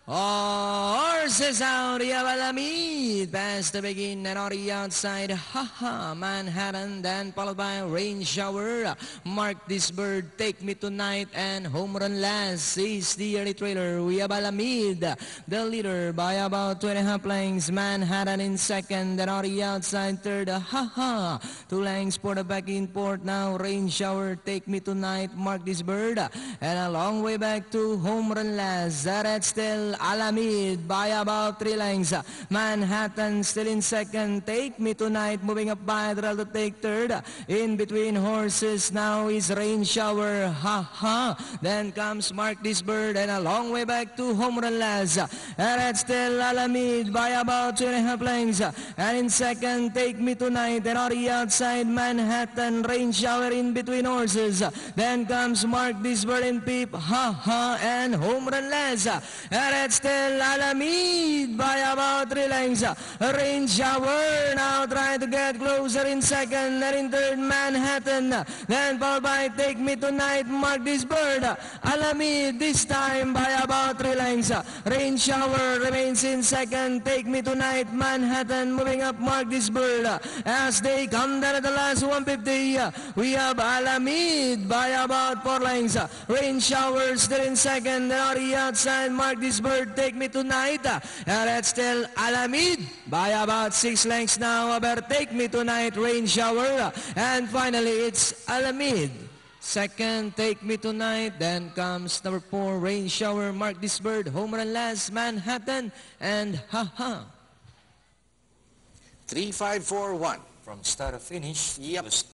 Horses out, Alamid, pass to begin and on the outside, Manhattan, then followed by Rain Shower, Mark This Bird, Take Me Tonight, and Home Run Last is the early trailer. Alamid, the leader by about 2.5 lengths, Manhattan in second, and on the outside third, 2 lengths for the back in port now, Rain Shower, Take Me Tonight, Mark This Bird, and a long way back to Home Run Last. That's still Alamid by about 3 lengths. Manhattan still in second. Take Me Tonight moving up by Adral to take third. In between horses now is Rain Shower. Then comes Mark This Bird and a long way back to Home Run Last. And that's still Alamid by about 2.5 lengths. And in second, Take Me Tonight. And on the outside, Manhattan, Rain Shower in between horses. Then comes Mark This Bird and Peep. And Home Run Last. And it's still Alamid by about 3 lengths. Rain Shower now trying to get closer in second, and in third Manhattan. Then followed by Take Me Tonight, Mark This Bird. Alamid this time by about 3 lengths. Rain Shower remains in second. Take Me Tonight, Manhattan moving up Mark This Bird. As they come down at the last 150, we have Alamid by about 4 lengths. Rain Shower still in second, and on the outside Mark This Bird, Take Me Tonight. And that's still Alamid by about 6 lengths now. But Take Me Tonight, Rain Shower. And finally, it's Alamid. Second, Take Me Tonight. Then comes number 4, Rain Shower, Mark This Bird, Home Run Last, Manhattan, and 3-5-4-1. From start to finish, Yep.